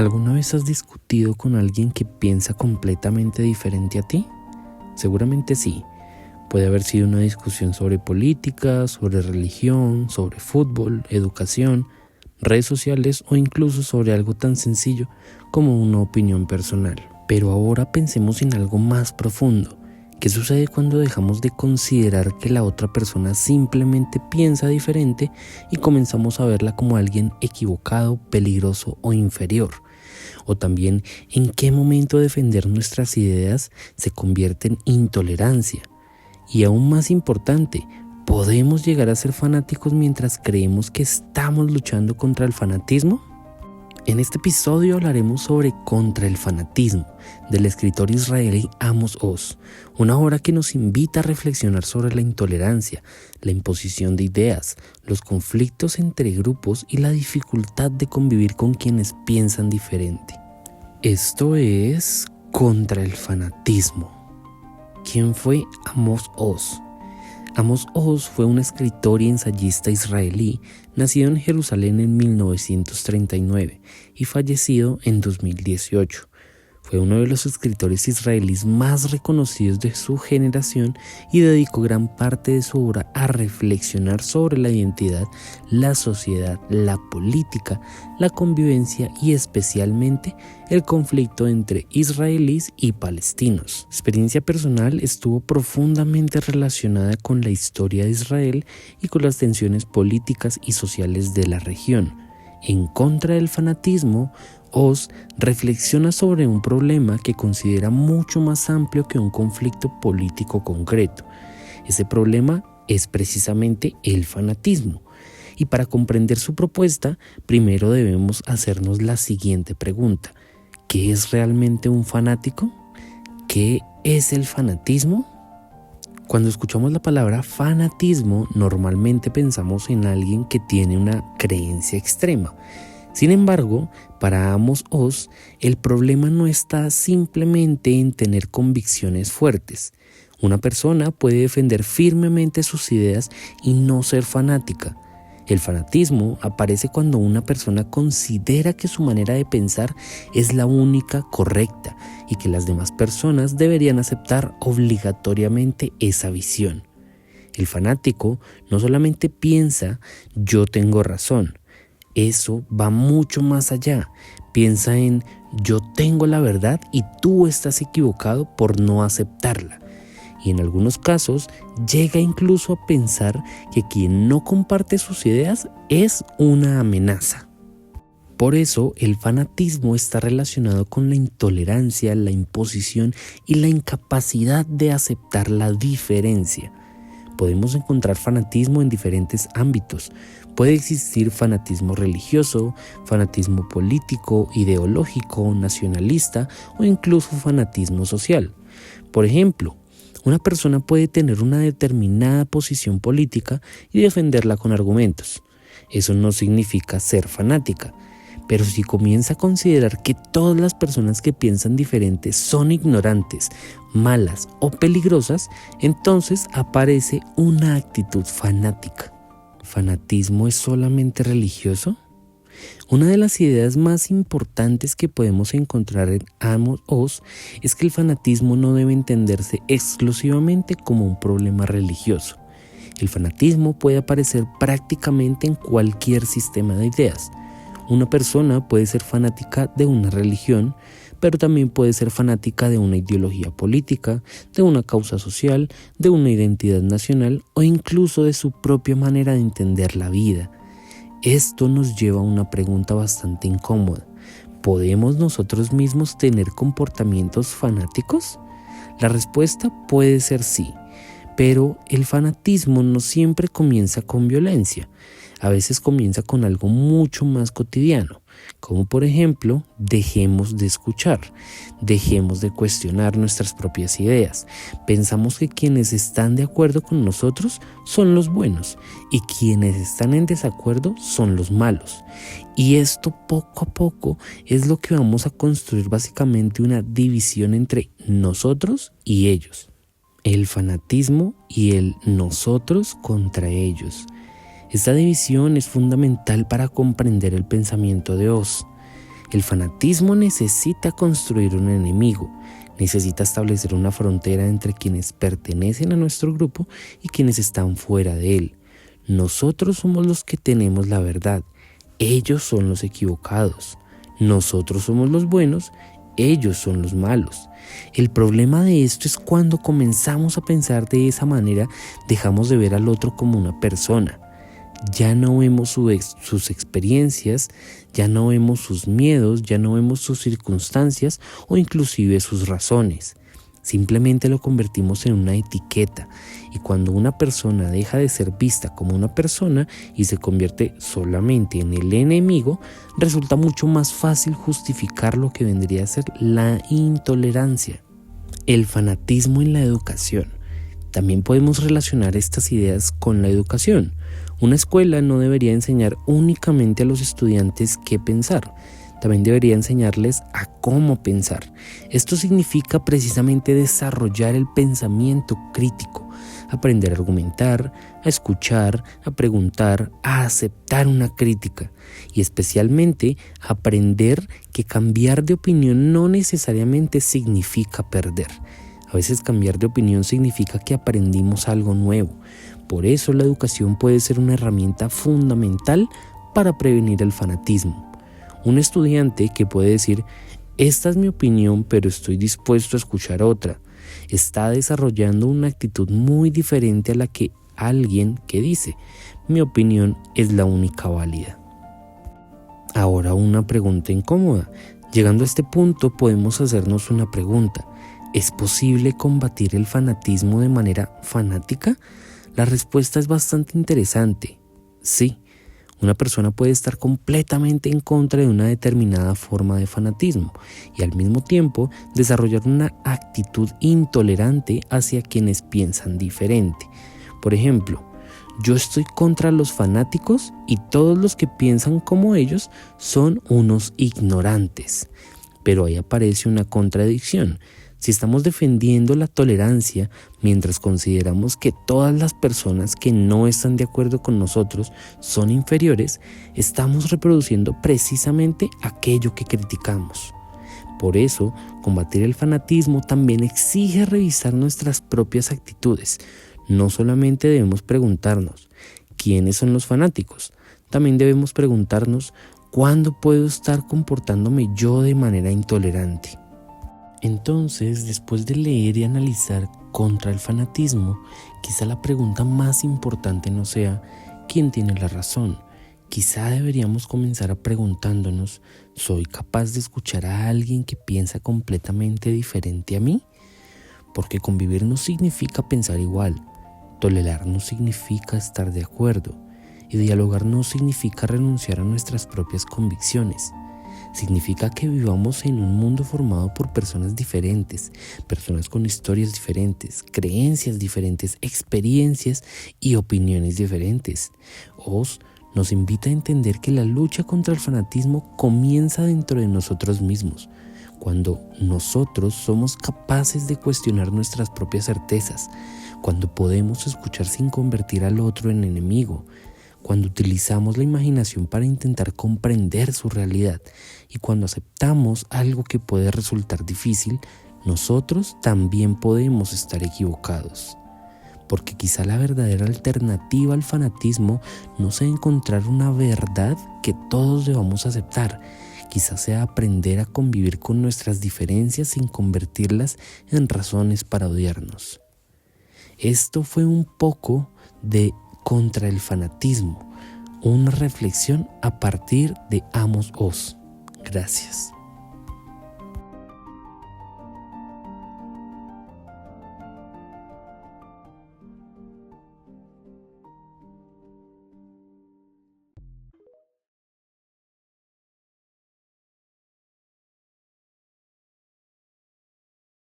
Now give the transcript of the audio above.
¿Alguna vez has discutido con alguien que piensa completamente diferente a ti? Seguramente sí. Puede haber sido una discusión sobre política, sobre religión, sobre fútbol, educación, redes sociales o incluso sobre algo tan sencillo como una opinión personal. Pero ahora pensemos en algo más profundo. ¿Qué sucede cuando dejamos de considerar que la otra persona simplemente piensa diferente y comenzamos a verla como alguien equivocado, peligroso o inferior? O también, ¿en qué momento defender nuestras ideas se convierte en intolerancia? Y aún más importante, ¿podemos llegar a ser fanáticos mientras creemos que estamos luchando contra el fanatismo? En este episodio hablaremos sobre Contra el fanatismo, del escritor israelí Amos Oz, una obra que nos invita a reflexionar sobre la intolerancia, la imposición de ideas, los conflictos entre grupos y la dificultad de convivir con quienes piensan diferente. Esto es Contra el fanatismo. ¿Quién fue Amos Oz? Amos Oz fue un escritor y ensayista israelí nacido en Jerusalén en 1939 y fallecido en 2018. Fue uno de los escritores israelíes más reconocidos de su generación y dedicó gran parte de su obra a reflexionar sobre la identidad, la sociedad, la política, la convivencia y especialmente el conflicto entre israelíes y palestinos. Su experiencia personal estuvo profundamente relacionada con la historia de Israel y con las tensiones políticas y sociales de la región. En Contra del fanatismo, Oz reflexiona sobre un problema que considera mucho más amplio que un conflicto político concreto. Ese problema es precisamente el fanatismo. Y para comprender su propuesta, primero debemos hacernos la siguiente pregunta: ¿qué es realmente un fanático? ¿Qué es el fanatismo? Cuando escuchamos la palabra fanatismo, normalmente pensamos en alguien que tiene una creencia extrema. Sin embargo, para Amos Oz, el problema no está simplemente en tener convicciones fuertes. Una persona puede defender firmemente sus ideas y no ser fanática. El fanatismo aparece cuando una persona considera que su manera de pensar es la única correcta y que las demás personas deberían aceptar obligatoriamente esa visión. El fanático no solamente piensa "yo tengo razón", eso va mucho más allá. Piensa en "yo tengo la verdad y tú estás equivocado por no aceptarla". Y en algunos casos llega incluso a pensar que quien no comparte sus ideas es una amenaza. Por eso el fanatismo está relacionado con la intolerancia, la imposición y la incapacidad de aceptar la diferencia. Podemos encontrar fanatismo en diferentes ámbitos. Puede existir fanatismo religioso, fanatismo político, ideológico, nacionalista o incluso fanatismo social. Por ejemplo, una persona puede tener una determinada posición política y defenderla con argumentos. Eso no significa ser fanática. Pero si comienza a considerar que todas las personas que piensan diferente son ignorantes, malas o peligrosas, entonces aparece una actitud fanática. ¿Fanatismo es solamente religioso? Una de las ideas más importantes que podemos encontrar en Amos Oz es que el fanatismo no debe entenderse exclusivamente como un problema religioso. El fanatismo puede aparecer prácticamente en cualquier sistema de ideas. Una persona puede ser fanática de una religión, pero también puede ser fanática de una ideología política, de una causa social, de una identidad nacional o incluso de su propia manera de entender la vida. Esto nos lleva a una pregunta bastante incómoda. ¿Podemos nosotros mismos tener comportamientos fanáticos? La respuesta puede ser sí, pero el fanatismo no siempre comienza con violencia. A veces comienza con algo mucho más cotidiano, como por ejemplo, dejemos de escuchar, dejemos de cuestionar nuestras propias ideas. Pensamos que quienes están de acuerdo con nosotros son los buenos y quienes están en desacuerdo son los malos. Y esto poco a poco es lo que vamos a construir básicamente una división entre nosotros y ellos. El fanatismo y el nosotros contra ellos. Esta división es fundamental para comprender el pensamiento de Oz. El fanatismo necesita construir un enemigo, necesita establecer una frontera entre quienes pertenecen a nuestro grupo y quienes están fuera de él. Nosotros somos los que tenemos la verdad, ellos son los equivocados. Nosotros somos los buenos, ellos son los malos. El problema de esto es cuando comenzamos a pensar de esa manera, dejamos de ver al otro como una persona. Ya no vemos sus experiencias, ya no vemos sus miedos, ya no vemos sus circunstancias o inclusive sus razones. Simplemente lo convertimos en una etiqueta, y cuando una persona deja de ser vista como una persona y se convierte solamente en el enemigo, resulta mucho más fácil justificar lo que vendría a ser la intolerancia. El fanatismo en la educación. También podemos relacionar estas ideas con la educación. Una escuela no debería enseñar únicamente a los estudiantes qué pensar, también debería enseñarles a cómo pensar. Esto significa precisamente desarrollar el pensamiento crítico, aprender a argumentar, a escuchar, a preguntar, a aceptar una crítica y especialmente aprender que cambiar de opinión no necesariamente significa perder. A veces cambiar de opinión significa que aprendimos algo nuevo. Por eso la educación puede ser una herramienta fundamental para prevenir el fanatismo. Un estudiante que puede decir, esta es mi opinión, pero estoy dispuesto a escuchar otra, está desarrollando una actitud muy diferente a la que alguien que dice, mi opinión es la única válida. Ahora una pregunta incómoda. Llegando a este punto podemos hacernos una pregunta. ¿Es posible combatir el fanatismo de manera fanática? La respuesta es bastante interesante. Sí. Una persona puede estar completamente en contra de una determinada forma de fanatismo y al mismo tiempo desarrollar una actitud intolerante hacia quienes piensan diferente. Por ejemplo, yo estoy contra los fanáticos y todos los que piensan como ellos son unos ignorantes. Pero ahí aparece una contradicción. Si estamos defendiendo la tolerancia mientras consideramos que todas las personas que no están de acuerdo con nosotros son inferiores, estamos reproduciendo precisamente aquello que criticamos. Por eso, combatir el fanatismo también exige revisar nuestras propias actitudes. No solamente debemos preguntarnos, ¿quiénes son los fanáticos? También debemos preguntarnos, ¿cuándo puedo estar comportándome yo de manera intolerante? Entonces, después de leer y analizar contra el fanatismo, quizá la pregunta más importante no sea ¿quién tiene la razón? Quizá deberíamos comenzar preguntándonos, ¿soy capaz de escuchar a alguien que piensa completamente diferente a mí? Porque convivir no significa pensar igual, tolerar no significa estar de acuerdo, y dialogar no significa renunciar a nuestras propias convicciones. Significa que vivamos en un mundo formado por personas diferentes, personas con historias diferentes, creencias diferentes, experiencias y opiniones diferentes. Oz nos invita a entender que la lucha contra el fanatismo comienza dentro de nosotros mismos, cuando nosotros somos capaces de cuestionar nuestras propias certezas, cuando podemos escuchar sin convertir al otro en enemigo, cuando utilizamos la imaginación para intentar comprender su realidad y cuando aceptamos algo que puede resultar difícil, nosotros también podemos estar equivocados. Porque quizá la verdadera alternativa al fanatismo no sea encontrar una verdad que todos debamos aceptar, quizá sea aprender a convivir con nuestras diferencias sin convertirlas en razones para odiarnos. Esto fue un poco de Contra el fanatismo, una reflexión a partir de Amos Oz. Gracias.